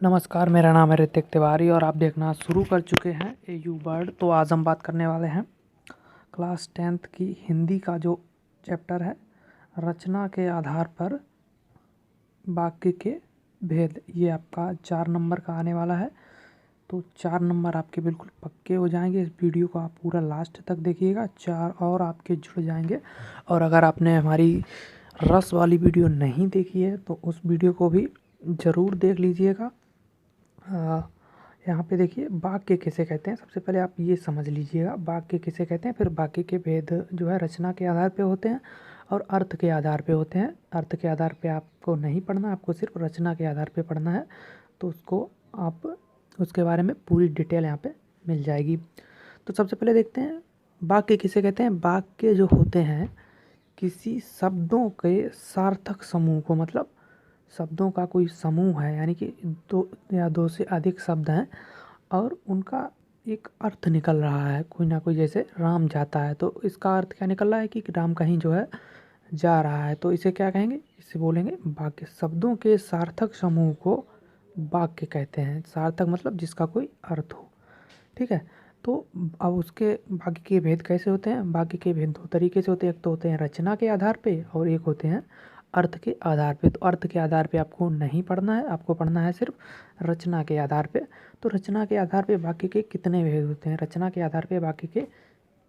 नमस्कार, मेरा नाम है ऋतिक तिवारी और आप देखना शुरू कर चुके हैं ए यू वर्ड। तो आज हम बात करने वाले हैं क्लास 10th की हिंदी का जो चैप्टर है, रचना के आधार पर वाक्य के भेद। ये आपका 4 नंबर का आने वाला है। तो 4 नंबर आपके बिल्कुल पक्के हो जाएंगे। इस वीडियो को आप पूरा लास्ट तक देखिएगा, 4 और आपके जुड़ जाएंगे। और अगर आपने हमारी रस वाली वीडियो नहीं देखी है तो उस वीडियो को भी ज़रूर देख लीजिएगा। यहाँ पे देखिए वाक्य किसे कहते हैं। सबसे पहले आप ये समझ लीजिएगा वाक्य किसे कहते हैं, फिर वाक्य के भेद जो है रचना के आधार पे होते हैं और अर्थ के आधार पे होते हैं। अर्थ के आधार पे आपको नहीं पढ़ना, आपको सिर्फ रचना के आधार पे पढ़ना है। तो उसको आप उसके बारे में पूरी डिटेल यहाँ पे मिल जाएगी। तो सबसे पहले देखते हैं वाक्य किसे कहते हैं। वाक्य जो होते हैं किसी शब्दों के सार्थक समूह को, मतलब शब्दों का कोई समूह है, यानी कि 2 या 2 से अधिक शब्द हैं और उनका एक अर्थ निकल रहा है कोई ना कोई। जैसे राम जाता है तो इसका अर्थ क्या निकल रहा है कि राम कहीं जो है जा रहा है। तो इसे क्या कहेंगे, इसे बोलेंगे वाक्य। शब्दों के सार्थक समूह को वाक्य कहते हैं। सार्थक मतलब जिसका कोई अर्थ हो, ठीक है। तो अब उसके वाक्य के भेद कैसे होते हैं। वाक्य के भेद 2 तरीके से होते हैं। एक तो होते हैं रचना के आधार पे और एक होते हैं अर्थ के आधार पे। तो अर्थ के आधार पे आपको नहीं पढ़ना है, आपको पढ़ना है सिर्फ रचना के आधार पे। तो रचना के आधार पे वाक्य के कितने भेद होते हैं। रचना के आधार पे वाक्य के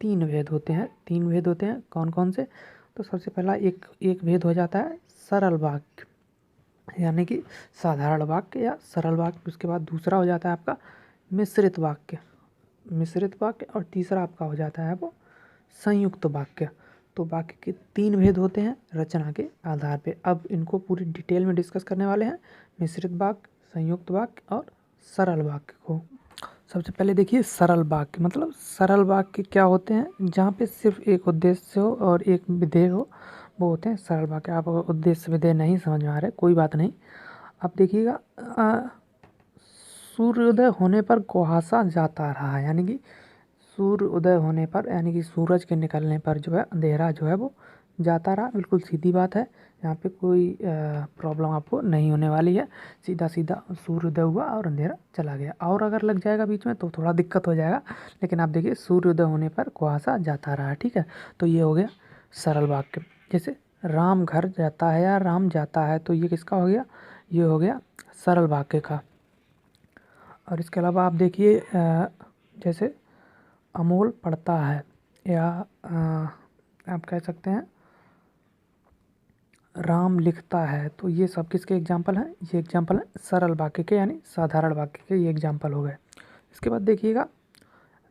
3 भेद होते हैं। 3 भेद होते हैं, कौन कौन से। तो सबसे पहला एक भेद हो जाता है सरल वाक्य, यानी कि साधारण वाक्य या सरल वाक्य। उसके बाद दूसरा हो जाता है आपका मिश्रित वाक्य, और तीसरा आपका हो जाता है वो संयुक्त वाक्य। तो वाक्य के 3 भेद होते हैं रचना के आधार पे। अब इनको पूरी डिटेल में डिस्कस करने वाले हैं, मिश्रित वाक्य, संयुक्त वाक्य और सरल वाक्य को। सबसे पहले देखिए सरल वाक्य, मतलब सरल वाक्य क्या होते हैं, जहाँ पे सिर्फ एक उद्देश्य हो और एक विधेय हो, वो होते हैं सरल वाक्य। आप उद्देश्य विधेय नहीं समझ में आ रहे, कोई बात नहीं। अब देखिएगा सूर्योदय होने पर कुहासा जाता रहा, यानी कि सूर्य उदय होने पर, यानी कि सूरज के निकलने पर जो है अंधेरा जो है वो जाता रहा। बिल्कुल सीधी बात है, यहाँ पे कोई प्रॉब्लम आपको नहीं होने वाली है। सीधा सीधा सूर्योदय हुआ और अंधेरा चला गया। और अगर लग जाएगा बीच में तो थोड़ा दिक्कत हो जाएगा, लेकिन आप देखिए सूर्योदय होने पर कुहासा जाता रहा, ठीक है। तो ये हो गया सरल वाक्य। जैसे राम घर जाता है या राम जाता है, तो ये किसका हो गया, ये हो गया सरल वाक्य का। और इसके अलावा आप देखिए जैसे अमोल पढ़ता है, या आप कह सकते हैं राम लिखता है, तो ये सब किसके एग्जाम्पल हैं, ये एग्जाम्पल हैं सरल वाक्य के, यानी साधारण वाक्य के ये एग्जाम्पल हो गए। इसके बाद देखिएगा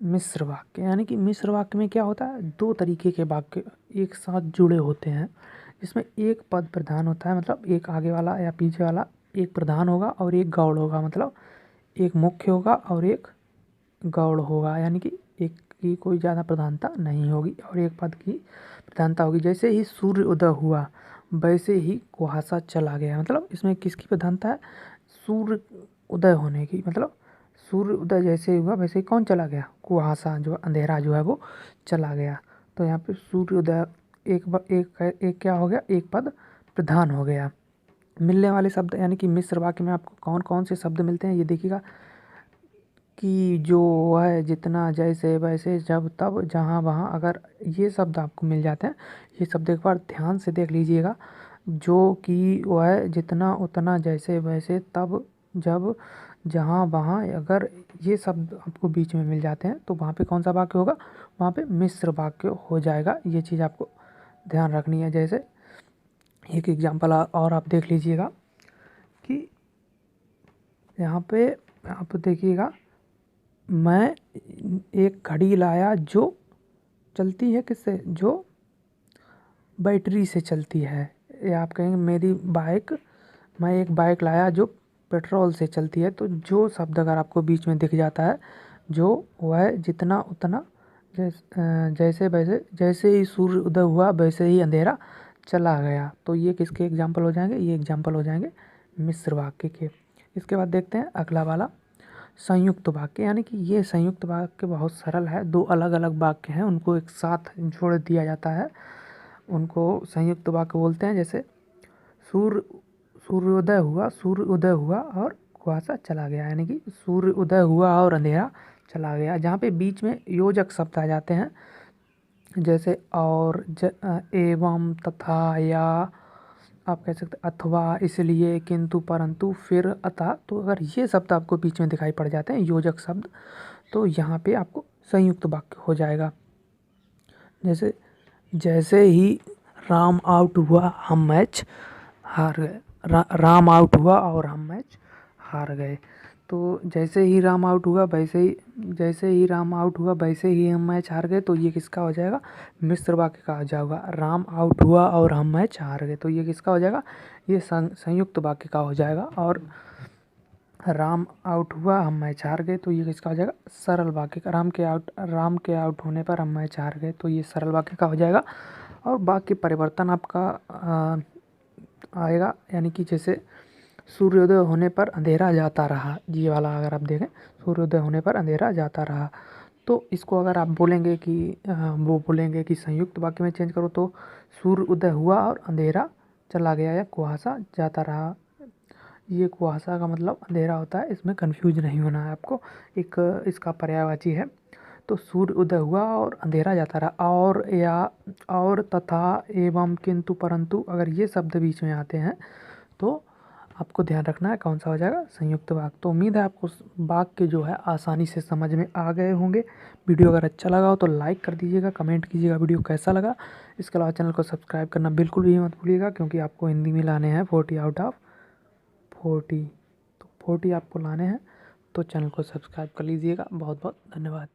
मिश्र वाक्य, यानी कि मिश्र वाक्य में क्या होता है, 2 तरीके के वाक्य एक साथ जुड़े होते हैं, जिसमें एक पद प्रधान होता है, मतलब एक आगे वाला या पीछे वाला एक प्रधान होगा और एक गौड़ होगा, मतलब एक मुख्य होगा और एक गौड़ होगा, यानी कि एक की कोई ज़्यादा प्रधानता नहीं होगी और एक पद की प्रधानता होगी। जैसे ही सूर्य उदय हुआ वैसे ही कुहासा चला गया, मतलब इसमें किसकी प्रधानता है, सूर्य उदय होने की। मतलब सूर्य उदय जैसे ही हुआ वैसे ही कौन चला गया, कुहासा, जो अंधेरा जो है वो चला गया। तो यहाँ पे सूर्य उदय एक क्या हो गया, एक पद प्रधान हो गया। मिलने वाले शब्द, यानी कि मिश्र वाक्य में आपको कौन कौन से शब्द मिलते हैं, ये देखिएगा कि जो है, जितना, जैसे, वैसे, जब, तब, जहाँ, वहाँ, अगर ये शब्द आपको मिल जाते हैं, ये शब्द एक बार ध्यान से देख लीजिएगा। जो कि वह, जितना, उतना, जैसे, वैसे, तब, जब, जहाँ, वहाँ, अगर ये शब्द आपको बीच में मिल जाते हैं तो वहाँ पे कौन सा वाक्य होगा, वहाँ पे मिश्र वाक्य हो जाएगा। ये चीज़ आपको ध्यान रखनी है। जैसे एक एग्जाम्पल और आप देख लीजिएगा कि यहाँ पे आप देखिएगा, मैं एक घड़ी लाया जो चलती है किससे, जो बैटरी से चलती है। या आप कहेंगे मैं एक बाइक लाया जो पेट्रोल से चलती है। तो जो शब्द अगर आपको बीच में दिख जाता है, जो वह, जितना, उतना, जैसे, वैसे, जैसे ही सूर्य उदय हुआ वैसे ही अंधेरा चला गया, तो ये किसके एग्जाम्पल हो जाएंगे, ये एग्जाम्पल हो जाएंगे मिश्र वाक्य के। इसके बाद देखते हैं अगला वाला संयुक्त वाक्य, यानी कि ये संयुक्त वाक्य बहुत सरल है। 2 अलग अलग वाक्य हैं, उनको एक साथ जोड़ दिया जाता है, उनको संयुक्त वाक्य बोलते हैं। जैसे सूर्योदय हुआ और कुहासा चला गया, यानी कि सूर्य उदय हुआ और अंधेरा चला गया। जहाँ पे बीच में योजक शब्द आ जाते हैं जैसे और, एवं, तथा, या आप कह सकते अथवा, इसलिए, किंतु, परंतु, फिर, अतः, तो अगर ये शब्द आपको बीच में दिखाई पड़ जाते हैं योजक शब्द, तो यहाँ पे आपको संयुक्त वाक्य हो जाएगा। जैसे जैसे ही राम आउट हुआ हम मैच हार गए, राम आउट हुआ और हम मैच हार गए। तो जैसे ही राम आउट हुआ वैसे ही हम मैच हार गए, तो ये किसका हो जाएगा? मिश्र वाक्य का हो जाएगा। राम आउट हुआ और हम मैच हार गए, तो ये किसका हो जाएगा? ये संयुक्त वाक्य का हो जाएगा। और राम आउट हुआ हम मैच हार गए, तो ये किसका हो जाएगा? सरल वाक्य का। राम के आउट होने पर हम मैच हार गए, तो ये सरल वाक्य का हो जाएगा। और वाक्य परिवर्तन आपका आएगा, यानी कि जैसे सूर्योदय होने पर अंधेरा जाता रहा, ये वाला अगर आप देखें, सूर्योदय होने पर अंधेरा जाता रहा, तो इसको अगर आप बोलेंगे कि वो बोलेंगे कि संयुक्त वाक्य में चेंज करो, तो सूर्य उदय हुआ और अंधेरा चला गया, या कुहासा जाता रहा। ये कुहासा का मतलब अंधेरा होता है, इसमें कंफ्यूज नहीं होना है आपको। एक इसका पर्यायवाची है। तो सूर्य उदय हुआ और अंधेरा जाता रहा। और, या, और, तथा, एवं, किंतु, परंतु, अगर ये शब्द बीच में आते हैं तो आपको ध्यान रखना है कौन सा हो जाएगा? संयुक्त वाक्य। तो उम्मीद है आपको वाक्य जो है आसानी से समझ में आ गए होंगे। वीडियो अगर अच्छा लगा हो तो लाइक कर दीजिएगा, कमेंट कीजिएगा वीडियो कैसा लगा। इसके अलावा चैनल को सब्सक्राइब करना बिल्कुल भी मत भूलिएगा, क्योंकि आपको हिंदी में लाने हैं 40 आउट ऑफ 40, तो 40 आपको लाने हैं, तो चैनल को सब्सक्राइब कर लीजिएगा। बहुत बहुत धन्यवाद।